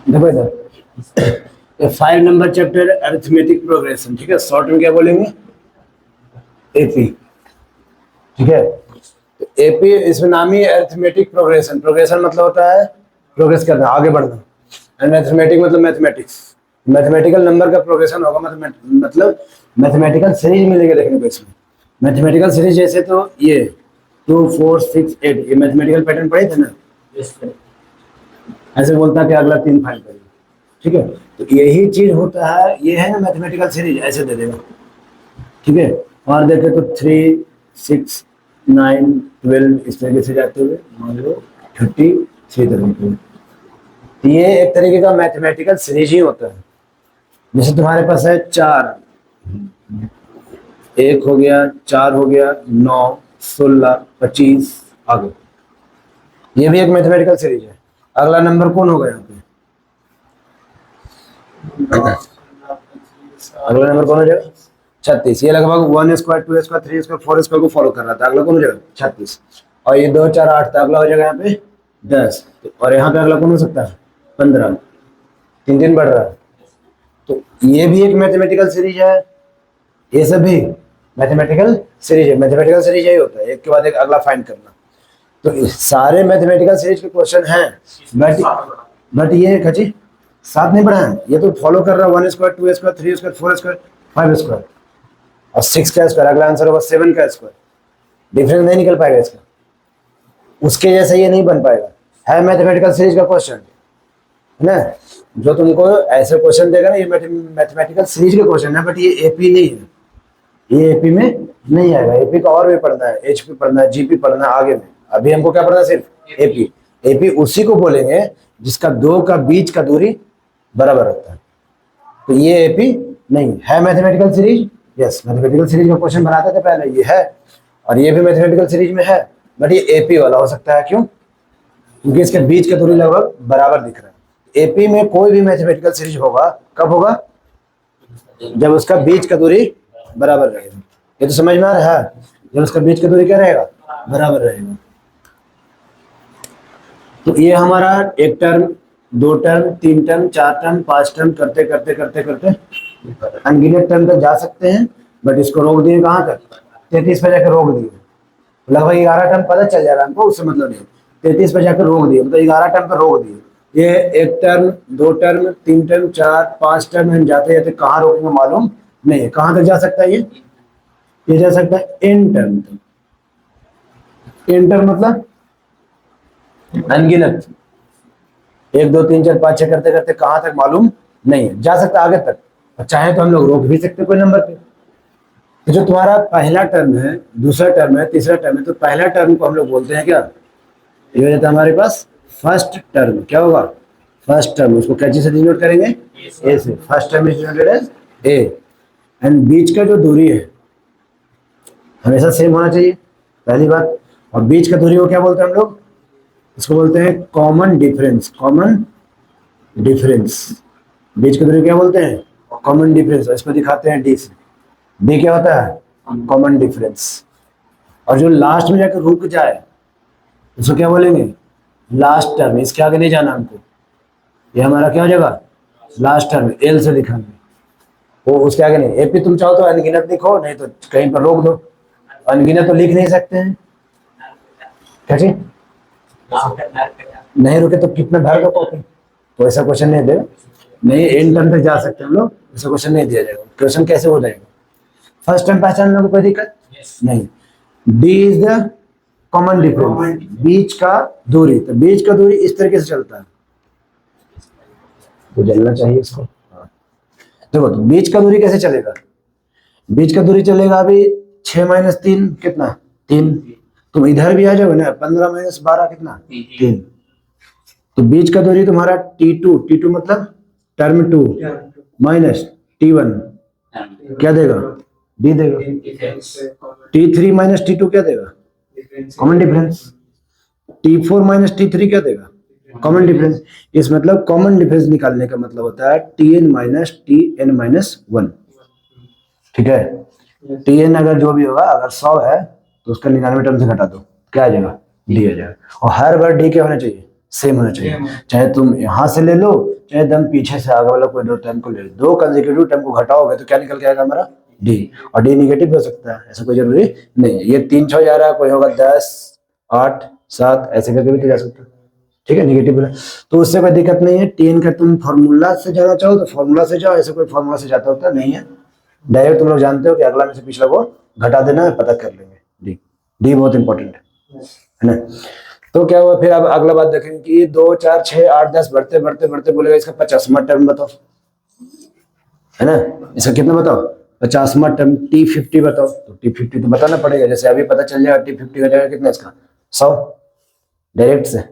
देखो इधर 5 number chapter arithmetic progression, ठीक है, शॉर्ट में क्या बोलेंगे, एपी, ठीक है। तो एपी इसमें नाम ही अरिथमेटिक प्रोग्रेशन, प्रोग्रेशन मतलब होता है प्रोग्रेस करना, आगे बढ़ना, एंड मैथमेटिक मतलब मैथमेटिक्स, मैथमेटिकल नंबर का प्रोग्रेशन होगा, मतलब मैथमेटिकल सीरीज मिलेगी देखने को इसमें। मैथमेटिकल सीरीज जैसे तो ये 2 4 6 8 ये मैथमेटिकल पैटर्न पढ़े थे ना, ऐसे बोलता है कि अगला 3 फाइल करिए, ठीक है। तो यही चीज होता है, ये है ना मैथमेटिकल सीरीज, ऐसे दे देगा, ठीक है। और देखे तो 3 6 9 12 इस तरीके से जाते हुए मान लो 33 तरीके। तो ये एक तरीके का मैथमेटिकल सीरीज ही होता है। जैसे तुम्हारे पास है 4, 1 हो गया, 4 हो गया, 9 16 25 आगे, ये भी एक मैथमेटिकल सीरीज है। अगला नंबर कौन होगा यहाँ पे, अगला नंबर कौन हो जाएगा, 36। ये लगभग 1 स्क्वायर 2 स्क्वायर 3 स्क्वायर 4 स्क्वायर को फॉलो कर रहा था, अगला कौन हो जाएगा 36। और ये 2 4 8 था, अगला हो जाएगा यहाँ पे 10, और यहाँ पे अगला कौन हो सकता है 15, 3 3 बढ़ रहा है। तो ये भी एक मैथमेटिकल सीरीज है, ये सब भी मैथमेटिकल सीरीज है। मैथमेटिकल सीरीज यही होता है, एक के बाद एक अगला फाइंड करना। तो सारे मैथमेटिकल सीरीज के क्वेश्चन हैं, बट ये खची साथ नहीं बढ़ा है, ये तो फॉलो कर रहा है 1 square 2 square 3 square 4 square 5 square और 6 का स्क्वायर, अगला आंसर होगा 7 का स्क्वायर। डिफरेंस नहीं निकल पाएगा इसका, उसके जैसा ये नहीं बन पाएगा, है मैथमेटिकल सीरीज का क्वेश्चन है ना। जो तुमको ऐसे क्वेश्चन देगा ना, ये मैथमेटिकल सीरीज के क्वेश्चन है, बट ये एपी नहीं है, ये एपी में नहीं आएगा। एपी का और भी पढ़ना है, एचपी पढ़ना है, जीपी पढ़ना है आगे में। अभी हमको क्या पढ़ना है, सिर्फ एपी। एपी उसी को बोलेंगे जिसका दो का बीच का दूरी बराबर रहता है। तो ये एपी नहीं है, mathematical series, yes mathematical series का क्वेश्चन बनाते थे पहले, ये है, और ये भी मैथमेटिकल सीरीज में है, बट ये एपी वाला हो सकता है। क्यों? क्योंकि इसके बीच का दूरी लगभग बराबर दिख रहा है। एपी में कोई भी मैथमेटिकल सीरीज होगा, कब होगा, जब उसका बीच का दूरी बराबर रहेगा। ये तो समझ में आ रहा है, जब उसका बीच का दूरी क्या रहेगा, बराबर रहेगा। तो ये हमारा एक term, 2 term, 3 term, 4 term, 5 term करते करते करते करते अनगिनत टर्म तक जा सकते हैं, बट इसको रोक दिए कहाँ तक, 33 पे जाकर रोक दिए। लगभग 11 टर्म पता चल जाएगा हमको, उससे मतलब नहीं, 33 पे जाकर रोक दिए, मतलब 11 टर्म पर रोक दिए। ये 1 टर्म 2 टर्म 3 टर्म 4 5 टर्म हम जाते जाते कहाँ रोकेंगे मालूम नहीं है। कहाँ तक जा सकता है ये जा सकता है एन टर्म तक। एन टर्म मतलब अनगिनत, 1 2 3 4 5 6 करते करते कहाँ तक मालूम नहीं है, जा सकता आगे तक। और चाहे तो हम लोग रोक भी सकते कोई नंबर पे। तो जो तुम्हारा पहला टर्म है, दूसरा टर्म है, तीसरा टर्म है, तो पहला टर्म को हम लोग बोलते हैं क्या, ये हो जाता है हमारे पास फर्स्ट टर्म। क्या होगा, फर्स्ट टर्म। उसको क्या चीज से डिनोट करेंगे, ए से। First term is denoted as A. And बीच का जो दूरी है हमेशा सेम होना चाहिए, पहली बात। और बीच का दूरी को क्या बोलते हैं हम लोग, इसको बोलते हैं कॉमन डिफरेंस। कॉमन डिफरेंस, बीच का दूरी क्या बोलते हैं, कॉमन डिफरेंस। इसको दिखाते हैं डी से। डी क्या होता है, कॉमन डिफरेंस। और जो लास्ट में जाकर रुक जाए उसको क्या बोलेंगे, लास्ट टर्म। इसके आगे नहीं जाना हमको, ये हमारा क्या हो जाएगा, लास्ट टर्म, एल से दिखाएंगे वो, उसके आगे नहीं। एपी तुम चाहो तो अनगिनत लिखो, नहीं तो कहीं पर रोक दो। अनगिनत तो लिख नहीं सकते हैं, क्या चीज नहीं रुके तो कितना भर दो कॉपी, तो ऐसा क्वेश्चन नहीं दे, नहीं एंड टर्म तक जा सकते हम लोग, ऐसा क्वेश्चन नहीं दिया जाएगा। क्वेश्चन कैसे हो जाएगा, फर्स्ट टर्म पहचानने में कोई दिक्कत नहीं। D is the common difference, बीच का दूरी। तो बीच का दूरी इस तरीके से चलता है, तो जलना चाहिए इसको। देखो तो बीच का दूरी कैसे चलेगा, बीच का दूरी चलेगा अभी 6 - 3 कितना 3। तुम इधर भी आ जाओगे ना, 15 - 12 कितना 3। तो बीच का दूरी तुम्हारा T2, T2 मतलब टर्म 2 माइनस T1 क्या देगा, डी देगा। T3 - T2 क्या देगा, कॉमन डिफरेंस। T4 - T3 क्या देगा, कॉमन डिफरेंस। इस मतलब कॉमन डिफरेंस निकालने का मतलब होता है Tn - Tn - 1, ठीक है। Tn अगर जो भी होगा, अगर 100 है तो उसका 99 टर्म से घटा दो, क्या आ जाएगा, डी आ जाएगा। और हर बार डी क्या होना चाहिए, सेम होना चाहिए, चाहे तुम यहाँ से ले लो चाहे एकदम पीछे से आगे वाला कोई दो टर्म को ले लो, दो कंसेक्यूटिव टर्म को घटाओगे तो क्या निकल के आएगा हमारा डी, और डी निगेटिव हो सकता है, ऐसा कोई जरूरी नहीं। ये 3 6 जा रहा है, कोई होगा 10 8 7 ऐसे करके भी तो जा सकता है, ठीक है निगेटिव बोला तो उससे कोई दिक्कत नहीं है। टीएन का तुम फॉर्मूला से जाना चाहो तो फॉर्मूला से जाओ, ऐसे कोई फॉर्मूला से जाता होता नहीं है, डायरेक्ट तुम लोग जानते हो कि अगला में से पिछला को घटा देना है, पता कर लेंगे। डी डी बहुत इंपॉर्टेंट है ना। तो क्या हुआ फिर, अब अगला बात देखेंगे कि 2 4 6 8 10 बढ़ते बढ़ते बढ़ते बोलेगा इसका 50वां टर्म बताओ, है ना, इसका कितना बताओ 50वां टर्म, T50 बताओ, तो T50 तो बताना पड़ेगा, जैसे अभी पता चल जाएगा T50 का जाएगा कितना इसका 100, डायरेक्ट से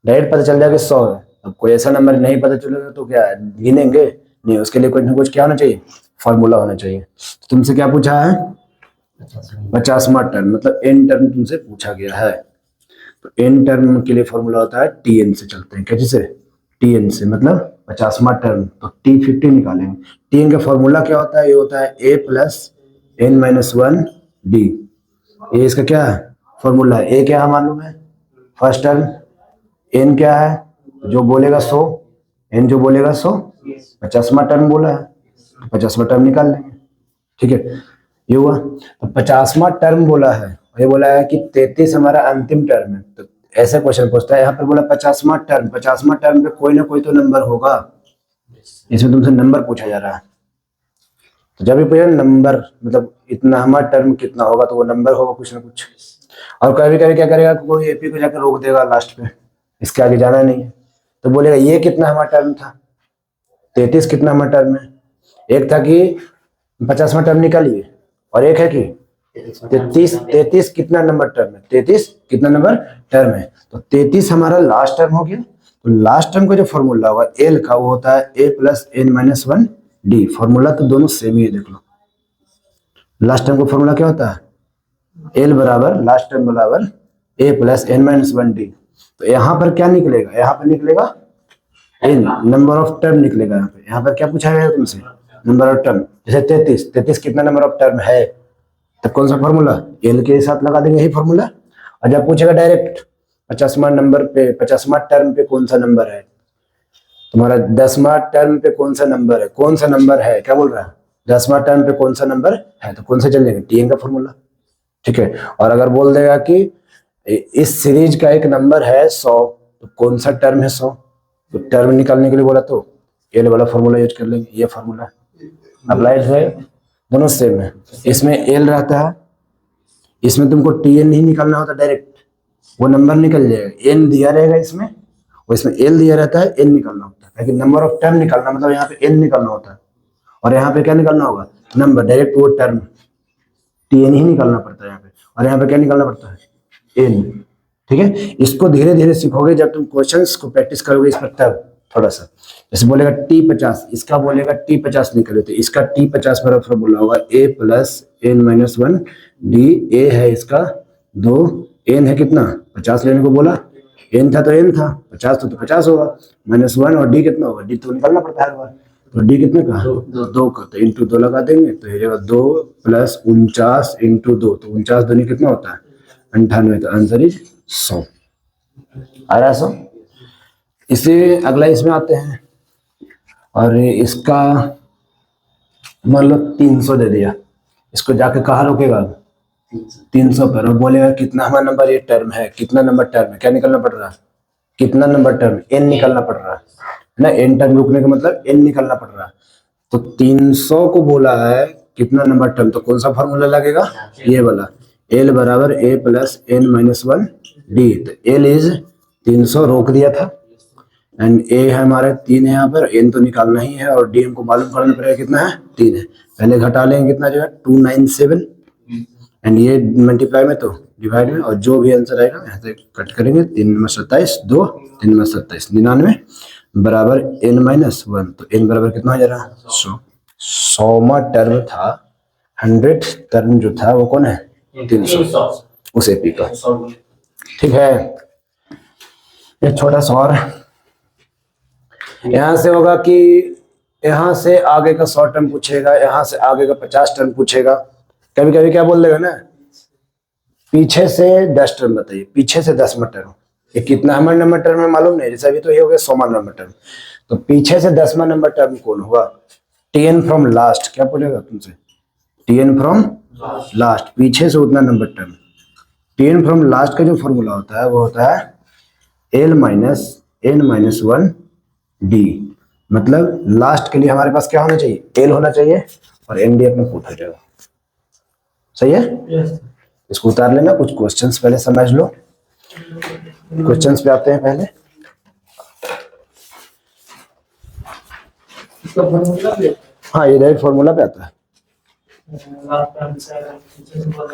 डायरेक्ट पता चल जाएगा 100 है। अब कोई ऐसा नंबर नहीं पता चलेगा तो क्या गिनेंगे नहीं, उसके लिए कुछ ना कुछ क्या होना चाहिए, फॉर्मूला होना चाहिए। तो तुमसे क्या पूछा है 50वां टर्म, मतलब एन टर्म तुमसे पूछा गया है, तो एन टर्म के लिए फॉर्मूला होता है टीएन से, चलते हैं कैसे से टीएन से, मतलब 50वां टर्म तो T50 निकालेंगे। टीएन का फॉर्मूला क्या होता है, ये होता है a plus N minus 1 D, ये इसका क्या है फॉर्मूला है। ए क्या है मालूम है फर्स्ट टर्म, एन क्या है जो बोलेगा 100, एन जो बोलेगा 100, 50वां टर्म बोला है तो 50वां टर्म निकाल लेंगे, ठीक है ये हुआ। तो 50वां टर्म बोला है, ये बोला है कि 33 हमारा अंतिम टर्म है, तो ऐसा क्वेश्चन पूछता है, यहाँ पर बोला 50वां टर्म, 50वां टर्म पे कोई ना कोई तो नंबर होगा, इसमें तुमसे नंबर पूछा जा रहा है, तो जब भी पूछा नंबर मतलब इतना हमारा टर्म कितना होगा तो वो नंबर होगा कुछ ना कुछ। और कभी कभी क्या करेगा, कोई एपी को जाकर रोक देगा लास्ट पे, इसके आगे जाना नहीं है, तो बोलेगा ये कितना हमारा टर्म था 33 कितना हमारा टर्म है, एक था कि 50वां टर्म निकालिए और एक है कि 33 कितना नंबर टर्म है, 33 कितना नंबर टर्म है, तो 33 हमारा लास्ट टर्म हो गया। तो लास्ट टर्म का जो फॉर्मूला होगा एल का वो होता है A plus N minus 1 D, formula तो दोनों सेम ही है, देख लो लास्ट टर्म का फॉर्मूला क्या होता है एल बराबर लास्ट टर्म बराबर A plus N minus 1 D, तो यहाँ पर क्या निकलेगा, यहाँ पर निकलेगा एन नंबर ऑफ टर्म निकलेगा, यहाँ पर क्या पूछा गया तुमसे नंबर ऑफ टर्म, जैसे 33 कितना नंबर ऑफ टर्म है, तब कौन सा फॉर्मूला एल के साथ लगा देंगे यही फॉर्मूला। और जब पूछेगा डायरेक्ट 50वां नंबर पे 50वां टर्म पे कौन सा नंबर है, तुम्हारा 10वां टर्म पे कौन सा नंबर है, कौन सा नंबर है क्या बोल रहा है 10वां टर्म पे कौन सा नंबर है, तो कौन सा चल जाएगा टीएन का फॉर्मूला, ठीक है। और अगर बोल देगा कि इस सीरीज का एक नंबर है 100, तो कौन सा टर्म है 100, तो टर्म निकालने के लिए बोला तो एल वाला फॉर्मूला यूज कर लेंगे, ये फॉर्मूला अप्लाइड है, दोनों सेम है, इसमें एल रहता है, इसमें तुमको टीएन नहीं निकालना होता, डायरेक्ट वो नंबर निकल जाएगा, एन दिया रहेगा इसमें और इसमें एल दिया रहता है, एन निकालना होता है, लेकिन नंबर ऑफ टर्म निकालना मतलब यहाँ पे एन निकालना होता है, और यहाँ पे क्या निकालना होगा नंबर, डायरेक्ट वो टर्म टीएन ही निकालना पड़ता है यहाँ पे, और यहाँ पे क्या निकालना पड़ता है एन, ठीक है। इसको धीरे धीरे सीखोगे जब तुम क्वेश्चंस को प्रैक्टिस करोगे इस पर, तब थोड़ा सा जैसे बोलेगा T50, इसका बोलेगा T50 निकले, तो इसका T50 पर फॉर्मूला होगा ए प्लस एन माइनस 1 डी, ए है इसका 2, एन है कितना 50 लेने को बोला, एन था तो एन था 50 तो 50 होगा माइनस 1, और डी कितना होगा, डी तो निकालना पड़ता है हर बार, तो डी कितने का 2 का, तो इंटू 2 लगा देंगे तो ये जाएगा 2 प्लस 49 इंटू 2, तो 49 दूनी कितना होता है 98, तो आंसर इज 100 आ रहा है 100। इसे अगला इसमें आते हैं, और इसका मान लो 300 दे दिया, इसको जाके कहाँ रोकेगा 300 पर, और बोलेगा कितना हमारा नंबर ये टर्म है, कितना नंबर टर्म है, क्या निकलना पड़ रहा है कितना नंबर टर्म एन निकलना पड़ रहा है ना, एन टर्म रुकने का मतलब एन निकलना पड़ रहा है, तो 300 को बोला है कितना नंबर टर्म, तो कौन सा फॉर्मूला लगेगा ये वाला, एल बराबर A plus N minus 1 D, तो एल इज 300 रोक दिया था, एंड ए है हमारे 3 है यहाँ पर, एन तो निकालना ही है, और डी हमको मालूम करना पड़ेगा कितना है 3 है, पहले घटा लेंगे कितना जो है 297, एंड ये मल्टीप्लाई में तो डिवाइड में, और जो भी आंसर आएगा यहाँ से कट करेंगे, 3 में 27 2 3 में 27 99 बराबर एन माइनस 1, तो एन बराबर कितना हो जा रहा है 100, 100वां टर्म था, 100 टर्म जो था वो कौन है 300 उस एपी का, ठीक है। एक छोटा सा और यहाँ से होगा कि यहाँ से आगे का 100 टर्म पूछेगा, यहाँ से आगे का 50 टर्म पूछेगा, कभी कभी क्या बोल देगा ना पीछे से 10 टर्म बताइए, पीछे से 10वां टर्म, ये कितना हमारे नंबर टर्म में मालूम नहीं, जैसे अभी तो ये हो गया 100वां नंबर टर्म, तो पीछे से 10वां नंबर टर्म कौन होगा? टीएन फ्रॉम लास्ट, क्या पूछेगा तुमसे? टीएन फ्रॉम लास्ट, पीछे से उतना number term. TN from last का जो फॉर्मूला होता है वो होता है L minus N minus one D. मतलब लास्ट के लिए हमारे पास क्या होना चाहिए? एल होना चाहिए और एन डी अपना पुट हो जाएगा। सही है? इसको उतार लेना, कुछ क्वेश्चंस पहले समझ लो। क्वेश्चंस पे आते हैं पहले। हाँ, ये डायरेक्ट फॉर्मूला पे आता है।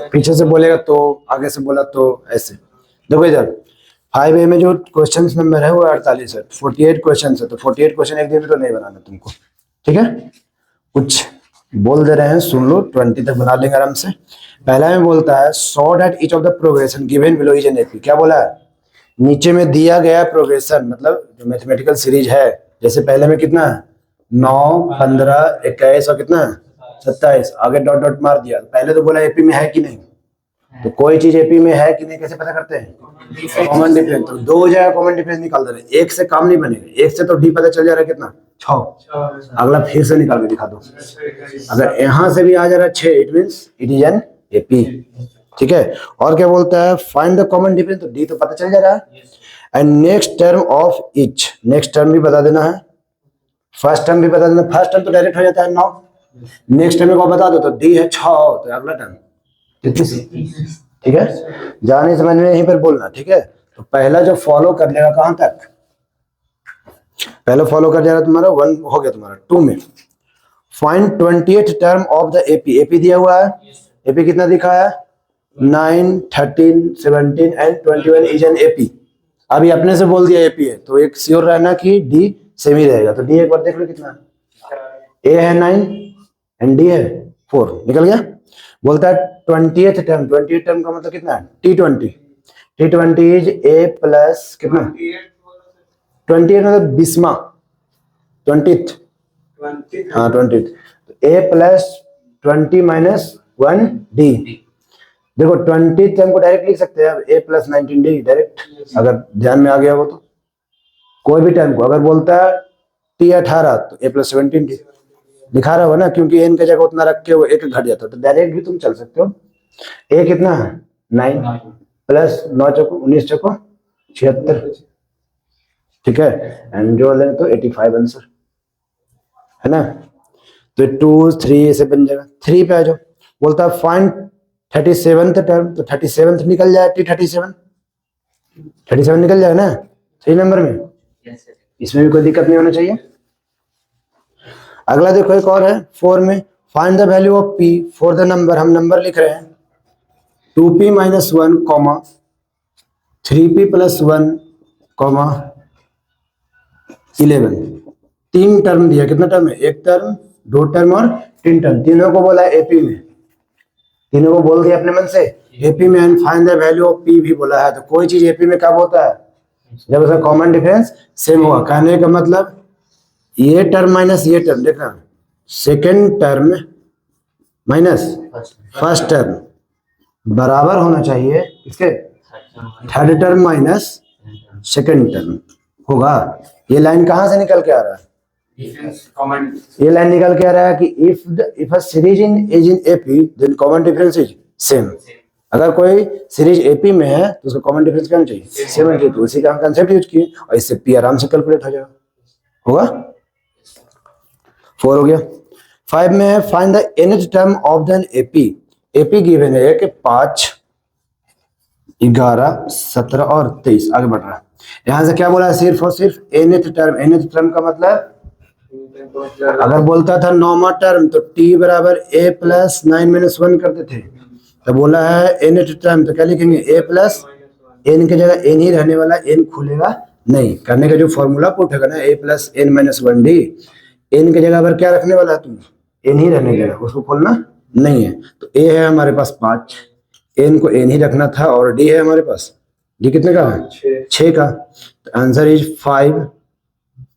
पीछे से बोलेगा तो, आगे से बोला तो ऐसे। देखो इधर 5A में जो क्वेश्चन नंबर है वो 48 है, 48 क्वेश्चन है, तो 48 क्वेश्चन एक दिन में तो नहीं बनाना तुमको, ठीक है? कुछ बोल दे रहे हैं, सुन लो, 20 तक बना लेंगे आराम से। पहला में बोलता है saw that each of the progression given below is an AP. क्या बोला है? नीचे में दिया गया प्रोग्रेशन, मतलब जो मैथमेटिकल सीरीज है, जैसे पहले में कितना है 9, 15, 21 और कितना 27, आगे डॉट डॉट मार दिया। पहले तो बोला एपी में है कि नहीं, तो कोई चीज एपी में है कि नहीं कैसे पता करते हैं? Common difference. तो 2 जगह कॉमन डिफरेंस निकाल दे रहे हैं, एक से काम नहीं बनेगा, एक से तो डी पता चल जा रहा है कितना 6। अगला फिर से निकाल के दिखा दो, अगर यहां से भी आ जा रहा है 6, it means it is an AP, ठीक है? और क्या बोलता है? फाइंड द कॉमन डिफरेंस, तो डी तो पता चल जा रहा है। And next term of each, next term भी बता देना है, फर्स्ट टर्म भी बता देना। फर्स्ट टर्म तो डायरेक्ट हो जाता है 9, नेक्स्ट टर्म को बता दो तो डी है 6, तो अगला टर्म कितनी, ठीक है? जाने समझ में यहीं पर बोलना, ठीक है? तो पहला जो फॉलो कर लेगा कहां तक? पहले फॉलो कर जाएगा तुम्हारा 1 हो गया, तुम्हारा 2 में find 20th term of the AP. AP दिया हुआ है, एपी कितना दिखा है? 9, 13, 17 एंड 21 इज एन एपी। अभी अपने से बोल दिया एपी है, तो एक श्योर रहना कि डी सेम ही रहेगा। तो डी एक बार देख लो कितना, ए है 9 एंड डी है 4, निकल गया। बोलता है 20th टर्म, 20th टर्म का मतलब कितना है? T20, T20 is a plus कितना 20th मतलब 20वां, 20th, हाँ 20th, तो ए प्लस 20 माइनस 1 डी। देखो 20th टर्म को डायरेक्ट लिख सकते हैं, अब ए प्लस 19 डी डायरेक्ट, अगर ध्यान में आ गया हो तो। कोई भी टर्म को अगर बोलता है T18 तो ए प्लस 17 डी दिखा रहा हो ना, क्योंकि एन की जगह उतना रख के वो एक घट जाता है, तो डायरेक्ट भी तुम चल सकते हो। ए कितना है 9 प्लस 9 चौको 19 चौको 76, ठीक है? एंड जो लें तो 85 आंसर है ना। तो 2, 3 ऐसे बन जाएगा। 3 पे आ जाओ, बोलता है फाइंड 37th टर्म, तो 37th निकल जाए, T37, 37 निकल जाए ना सही नंबर में, इसमें भी कोई दिक्कत नहीं होना चाहिए। अगला देखो एक और है 4 में, find the value of P for the number, हम नंबर लिख रहे हैं 2p minus 1 comma 3p plus 1 comma 11। 3 term दिया, कितना टर्म है? 1 टर्म, 2 टर्म और 3 टर्म, तीनों को बोला एपी में, तीनों को बोल दिया अपने मन से एपी में। And find the value of P भी बोला है, तो कोई चीज एपी में कब होता है? जब उसका कॉमन डिफरेंस सेम हुआ। कहने का मतलब ये टर्म माइनस ये टर्म, देखना second term minus first term बराबर होना चाहिए इसके third term minus second term होगा। ये लाइन कहां से निकल के आ रहा है? ये लाइन निकल के आ रहा है कि if a series is in AP then common difference is same. अगर कोई सीरीज एपी में है तो उसका कॉमन डिफरेंस क्या होना चाहिए? सेम होना चाहिए। तो उसी का हम कंसेप्ट यूज किए और इससे पी आराम से कैलकुलेट हो जाएगा, होगा। 4 हो गया। 5 में है find the nth term of the AP. AP given है कि 5, 11, 17 और 23, आगे बढ़ रहा है। यहां से क्या बोला है? सिर्फ और सिर्फ nth टर्म। nth टर्म का मतलब अगर बोलता था 9वां टर्म तो t बराबर a प्लस 9 माइनस 1 करते थे, तो बोला है nth टर्म तो क्या लिखेंगे? a प्लस n की जगह n ही रहने वाला, n खुलेगा नहीं। करने का जो फॉर्मूला पुट होगा ना a plus n minus 1 D, n की जगह पर क्या रखने वाला है तुम? n ही रहने देगा, उसको खोलना नहीं है। तो a है हमारे पास 5, n को n ही रखना था, और d है हमारे पास, d कितने का है? 6 का। तो answer is 5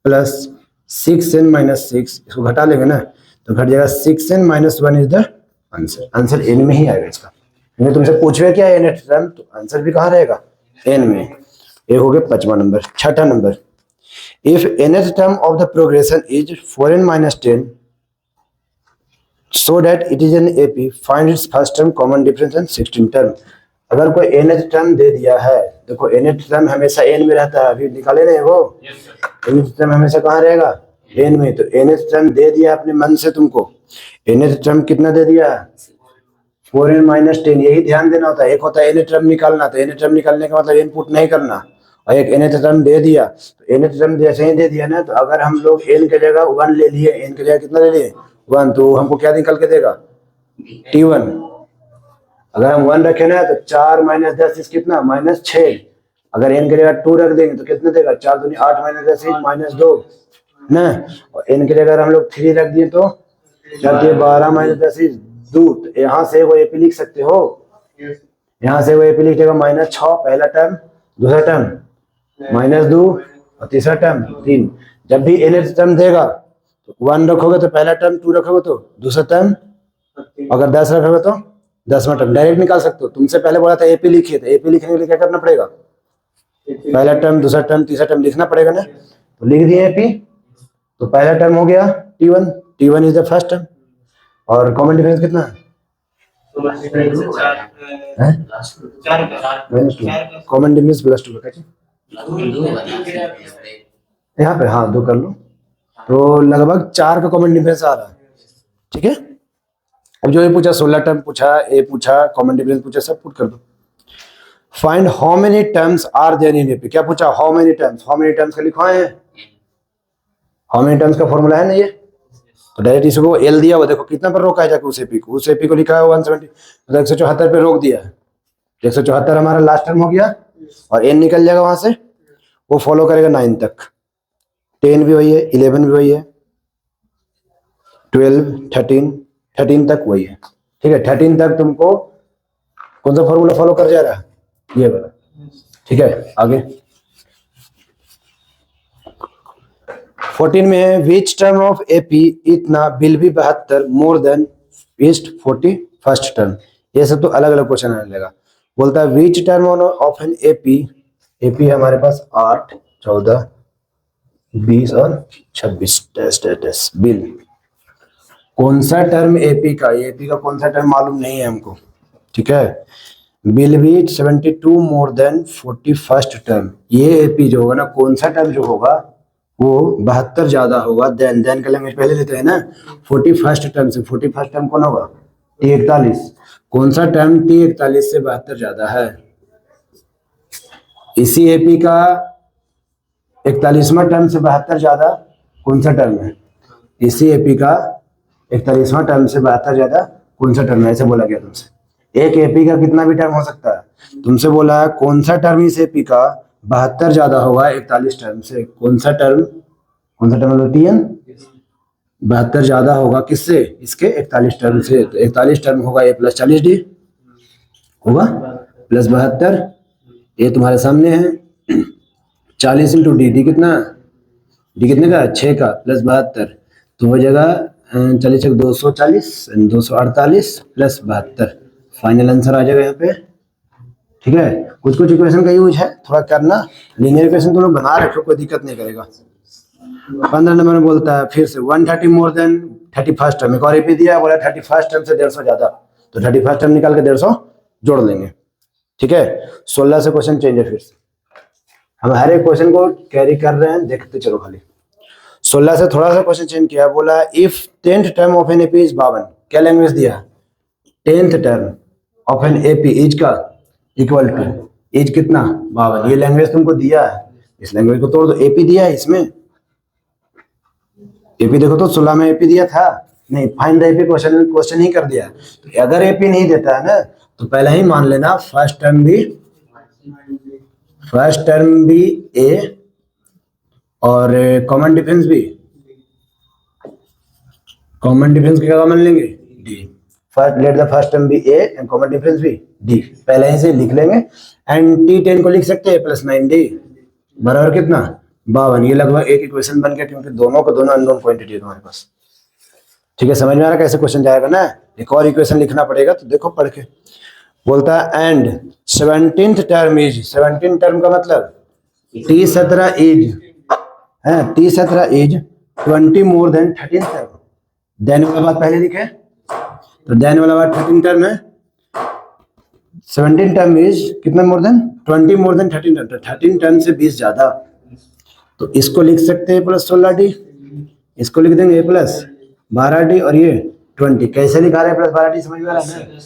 plus 6n minus 6, इसको घटा लेंगे ना तो घट जाएगा 6n minus 1 is the answer. Answer n में ही आएगा इसका। तुमसे पूछे क्या n टर्म, तो आंसर भी कहाँ रहेगा? n में। ये हो गया 5वां नंबर। छठा number, if nth term of the progression is 4n minus 10 so that it is an AP, find its first term, common difference and 16 term। अगर कोई nth टर्म दे दिया है, देखो nth टर्म हमेशा n में रहता है, अभी निकाले नहीं वो, nth टर्म हमेशा कहाँ रहेगा, n में। तो nth टर्म दे दिया अपने मन से तुमको, nth टर्म कितना दे दिया, 4n minus 10। यही ध्यान देना होता है, एक होता है nth टर्म निकालना, तो nth टर्म निकालने का मतलब इनपुट नहीं करना, और एक nth टर्म दे दिया, तो nth टर्म जैसे ही दे दिया ना, तो अगर हम लोग n की जगह 1 ले लिए, n की जगह कितना ले लिए 1, तो हमको क्या निकल के देगा, t1। अगर हम 1 रखे ना तो 4 माइनस 10 इस कितना -6। अगर n की जगह 2 रख देंगे तो कितना देगा, 4 दूनी 8 माइनस 10 -2 ना, और n की जगह हम लोग 3 रख दिए तो 4 12 माइनस 10 2। तो यहाँ से वो एपी लिख सकते हो, यहाँ से वो एपी लिखेगा -6 पहला टर्म, दूसरा टर्म -2 और तीसरा टर्म 3। जब भी nth टर्म देगा तो 1 रखोगे तो पहला टर्म, 2 रखोगे तो दूसरा टर्म, अगर 10 रखोगे तो 10वां टर्म। डायरेक्ट निकाल सकते हो, तुमसे पहले बोला था एपी लिखिए, तो एपी लिखने के लिए क्या करना पड़ेगा, पहला टर्म, दूसरा टर्म, तीसरा टर्म लिखना पड़ेगा ना। तो लिख दिए एपी, तो पहला टर्म हो गया t1, t1 is the first term, और कॉमन डिफरेंस कितना है, कॉमन डिफरेंस +2 का, यहाँ पे हाँ 2 कर लो, तो लगभग 4 का कॉमन डिफरेंस आ रहा है। ठीक है, अब जो ये पूछा 16 टर्म पूछा, ए पूछा, कॉमन डिफरेंस पूछा, सब पुट कर दो। Find how many terms are there in AP. क्या पूछा, how many terms, how many terms का लिखा है, हाउ मेनी टर्म्स का फॉर्मूला है ना ये, तो डायरेक्ट इसको एल दिया हुआ, देखो कितना पर रोका है जाके, उस एपी को लिखा है 170, मतलब 174 पे रोक दिया है। 174 हमारा लास्ट टर्म हो गया, और एन निकल जाएगा वहां से, वो फॉलो करेगा 9 तक, 10 भी वही है, 11 भी वही है, 12 13 तक वही है। ठीक है, 13 तक तुमको कौन सा फॉर्मूला फॉलो कर जा रहा है, ये वाला। ठीक है, आगे 14 में है, विच टर्म ऑफ एपी इतना will be 72 more than east 40 first term. ये सब तो अलग अलग क्वेश्चन आने लगेगा। बोलता है which term of an AP, AP हमारे पास 8 14 20 और 26 बिल, कौन सा टर्म एपी का, एपी का कौन सा टर्म मालूम नहीं है हमको। ठीक है, will be 72 more than 40 first term. ये एपी जो होगा ना, कौन सा टर्म जो होगा वो 72 ज्यादा होगा देन का लैंग्वेज पहले लेते हैं ना, 40 फर्स्ट टर्म से। 40 फर्स्ट टर्म कौन होगा, T41। कौन सा टर्म T41 से 72 ज्यादा है, इसी एपी का 41वां टर्म से 72 ज्यादा कौन सा टर्म है, इसी एपी का 41वां टर्म से 72 ज्यादा कौन सा टर्म है, ऐसे बोला गया तुमसे। एक एपी का कितना भी टर्म हो सकता है, तुमसे बोला है कौन सा टर्म इस एपी का 72 ज्यादा होगा 41 टर्म से। कौन सा टर्म Tn 72 ज्यादा होगा किससे, इसके 41 टर्म से। तो 41 टर्म होगा a + 40d होगा प्लस 72, ये तुम्हारे सामने है 40 × d कितना, d कितने का 6 का प्लस 72, तो हो जाएगा 40 240 248 प्लस 72, फाइनल आंसर आ जाएगा यहाँ पे। ठीक है, कुछ कुछ इक्वेशन का यूज है, थोड़ा करना, लीनियर इक्वेशन तुम लोग बना रखो, कोई दिक्कत नहीं करेगा। 15 नंबर में बोलता है फिर से 130 मोर देन 31st टर्म, एक और एपी दिया है, बोला 31st टर्म से 150 ज्यादा, तो 31st टर्म निकाल के 150 जोड़ लेंगे। ठीक है, 16 से क्वेश्चन चेंज है, फिर से हम हर एक क्वेश्चन को कैरी कर रहे हैं, देखते चलो खाली। 16 से थोड़ा सा क्वेश्चन चेंज किया, बोला if 10th term of an AP is 52। क्या लैंग्वेज दिया, 10th term of an AP is का इक्वल टू एज कितना 52, ये लैंग्वेज तुमको दिया है, इस लैंग्वेज को तोड़ दो। एपी दिया है इसमें, एपी देखो तो 16 में एपी दिया था नहीं, फाइंड द एपी क्वेश्चन ही कर दिया। तो अगर एपी नहीं देता है ना, तो पहले ही मान लेना फर्स्ट टर्म भी ए और कॉमन डिफरेंस भी, कॉमन डिफरेंस क्या कॉमन लेंगे D, first let the first term भी ए एंड कॉमन डिफरेंस भी डी, पहले ही से लिख लेंगे। एंड T10 को लिख सकते हैं +9d बराबर कितना 52। ये लगभग एक इक्वेशन बन गया, क्योंकि दोनों को दोनों अननोन क्वांटिटी है तुम्हारे पास। ठीक है, समझ में आ रहा कैसे क्वेश्चन जाएगा ना, एक और इक्वेशन लिखना पड़ेगा, तो देखो पढ़ के। बोलता है and 17th term is, 17 term का मतलब T17 इज है, T17 is 20 more than 13 term. Than वाला बात पहले लिखे, तो देन वाला बात 13 टर्म है, 17 टर्म इज कितना more than 20 more than 13 term, 13 term से 20 ज्यादा। तो इसको लिख सकते हैं प्लस 16D, इसको लिख देंगे प्लस 12D, और ये 20 कैसे लिखा रहे हैं प्लस 12D, समझ में आ रहा है ना?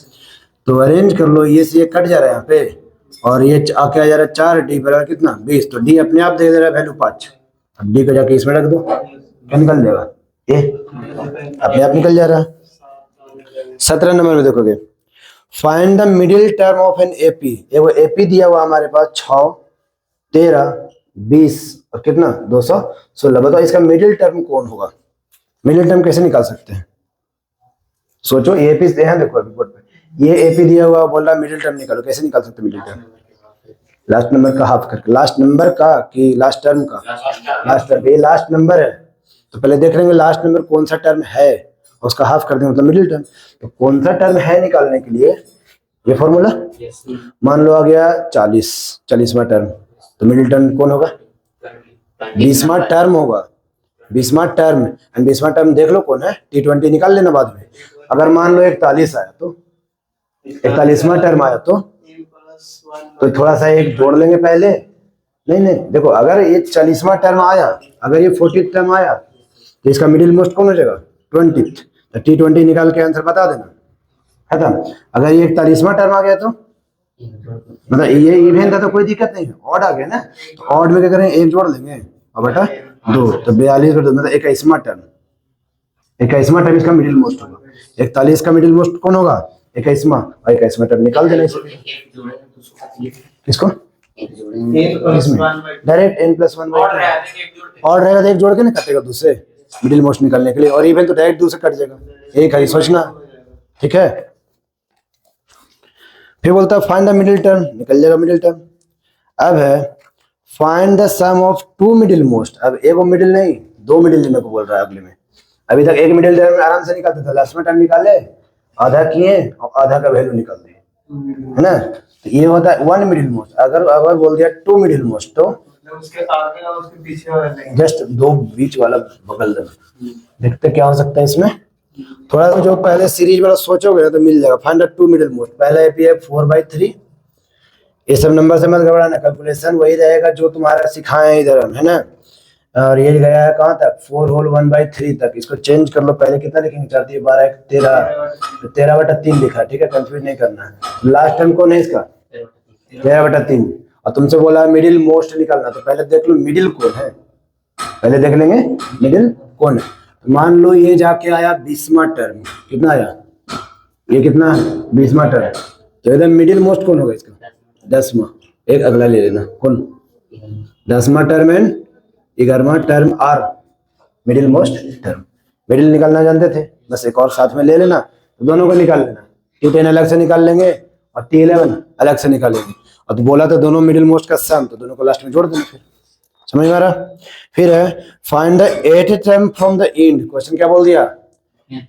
तो अरेंज कर लो, ये से ये कट जा रहा है यहाँ पे, और ये आके आ जा रहा है 4D बराबर कितना 20, तो D अपने आप दे दे रहा है वैल्यू 5। अब D को जाके इसमें रख दो, क्या निकल जाएगा, ये अपने आप निकल जा रहा है। 17 नंबर में देखोगे, find the middle term of an AP. एगो एपी दिया हुआ हमारे पास 6, 13, 20 और कितना 216। बताओ इसका मिडिल टर्म कौन होगा? मिडिल टर्म कैसे निकाल सकते हैं, सोचो। एपी यहाँ देखो अभी बोर्ड पे, ये एपी दिया हुआ, बोल रहा मिडिल टर्म निकालो, कैसे निकाल सकते मिडिल टर्म? लास्ट नंबर का हाफ करके, लास्ट नंबर का कि लास्ट टर्म का? लास्ट टर्म, ये लास्ट नंबर है तो पहले देख लेंगे लास्ट नंबर कौन सा टर्म है, उसका हाफ कर देंगे मतलब मिडिल टर्म। तो कौन सा टर्म है निकालने के लिए ये फॉर्मूला, मान लो आ गया 40वां टर्म, तो मिडिल टर्म कौन होगा? 20वां टर्म होगा, 20वां टर्म। एंड 20वां टर्म देख लो कौन है, T20 निकाल लेना बाद में। अगर मान लो 41 आया तो 41वां टर्म आया तो थोड़ा सा एक जोड़ लेंगे पहले। नहीं देखो, अगर ये 40वां टर्म आया, अगर ये 40th टर्म आया, तो इसका मिडिल मोस्ट कौन हो जाएगा? 20th। तो T20 निकाल के आंसर बता देना, खत्म। अगर ये 41वां टर्म आ गया तो मतलब ये इवेंट था तो कोई दिक्कत नहीं है, ऑड आ गया ना, तो ऑड में क्या करें, एक जोड़ लेंगे और बटा 2, तो 42 मतलब 21वां टर्म। 21वां टर्म इसका मिडिल मोस्ट होगा। 41 का मिडिल मोस्ट कौन होगा? 21वां, और 21वां टर्म निकाल देना इसे। किसको? डायरेक्ट n+1/2 और रहेगा तो एक जोड़ के ना कटेगा दूसरे मिडिल मोस्ट निकालने के लिए, और इवन तो डायरेक्ट दूसरे कट जाएगा, एक है सोचना, ठीक है। फिर बोलता है फाइंड द मिडिल टर्म, निकल जाएगा मिडिल टर्म। अब है find the sum of 2 middle most. अब एक मिडिल नहीं, 2 मिडिल लेने को बोल रहा है अगले में। अभी तक एक मिडिल टर्म आराम से निकालते थे, लास्ट में टर्म निकाले, आधा किए और आधा का वैल्यू निकाल दिए, है ना। तो ये होता है 1 मिडिल मोस्ट। अगर बोल दिया 2 मिडिल मोस्ट तो उसके आगे और उसके पीछे वाला जस्ट 2 बीच वाला बगल देना। देखते क्या हो सकता है इसमें, थोड़ा सा जो पहले सीरीज वाला सोचोगे ना तो मिल जाएगा। फाइंड द 2 मिडिल मोस्ट, पहला एपी है 4/3। ये सब नंबर से मत घबराना, कैलकुलेशन वही रहेगा जो तुम्हारा सिखाए इधर हम, है ना। और ये गया है कहाँ तक, 4 होल 1/3 तक। इसको चेंज कर लो, पहले कितना लिखेंगे, 4 × 12 = 13, तो 13/3 लिखा, ठीक है, कंफ्यूज नहीं करना है। लास्ट टर्म कौन है इसका? 13/3। और तुमसे बोला मिडिल मोस्ट निकालना, तो पहले देख लो मिडिल कौन है, पहले देख लेंगे मिडिल कौन है। मान लो ये जाके आया 20वां टर्म, कितना आया, ये कितना 20वां टर्म, तो एकदम मिडिल मोस्ट कौन होगा इसका? 10वां। एक अगला ले लेना, कौन? 10वां टर्म एंड 11वां term are middle most term. Middle निकालना जानते थे, बस एक और साथ में ले लेना, तो दोनों को निकाल लेना। T10 अलग से निकाल लेंगे और T11 अलग से निकालेंगे। और तो बोला तो दोनों मिडिल मोस्ट का सम, तो दोनों को लास्ट में जोड़ देना। फिर समझ में आ रहा? फिर है find the 8th term from the end. Question क्या बोल दिया?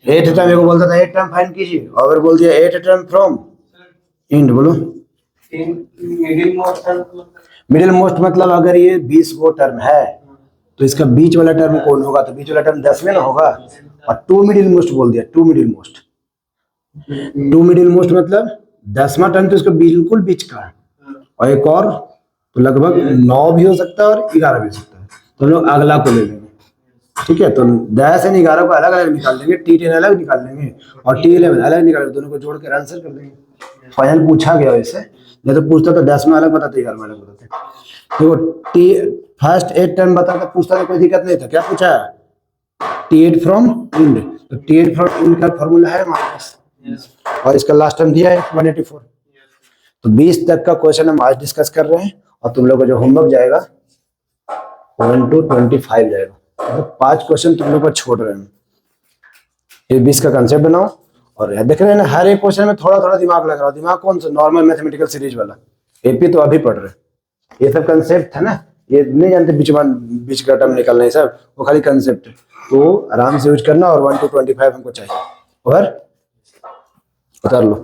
8th टर्म, एक बोलता था 8th टर्म फाइंड कीजिए, और अगर बोल दिया 8th टर्म फ्रॉम एंड, बोलो मिडिल मोस्ट मतलब अगर ये 20 गो टर्म है तो इसका बीच वाला टर्म कौन होगा? तो बीच वाला टर्म 10 में ना होगा। और 2 मिडिल मोस्ट बोल दिया, 2 मिडिल मोस्ट। 2 मिडिल मोस्ट मतलब 10वां टर्म तो इसका बिल्कुल बीच का है, और एक और तो लगभग 9 भी हो सकता है और 11 भी हो सकता है, तो हम लोग अगला को ले लेंगे, ठीक है। तो 10 और 11 को अलग अलग निकाल लेंगे, T10 अलग निकाल लेंगे और T11 अलग निकाल लेंगे, दोनों को जोड़ कर आंसर कर देंगे। फाइनल पूछा गया वैसे, नहीं तो पूछता तो 10 में अलग बताते, 11 में अलग बताते। देखो फर्स्ट 8 टर्म बताता पूछता तो कोई दिक्कत नहीं था। क्या पूछा? T8 फ्रॉम इंड, तो T8 फ्रॉम इंड का फॉर्मूला है हमारे पास, और इसका लास्ट टर्म दिया है 184। तो 20 तक का क्वेश्चन हम आज डिस्कस कर रहे हैं, और तुम लोग को जो होमवर्क जाएगा 1 to 25 जाएगा, तो 5 क्वेश्चन तुम लोग को छोड़ रहे हैं। ये 20 का कंसेप्ट बनाओ, और देख रहे हैं ना हर एक क्वेश्चन में थोड़ा थोड़ा दिमाग लग रहा है। दिमाग कौन सा? नॉर्मल मैथमेटिकल सीरीज वाला, एपी तो अभी पढ़ रहे हैं। ये सब कंसेप्ट है ना, ये नहीं जानते बीच का टर्म निकलना है सब, वो खाली कंसेप्ट है, तो आराम से यूज करना। और 1 to 25 हमको चाहिए, और उतार लो।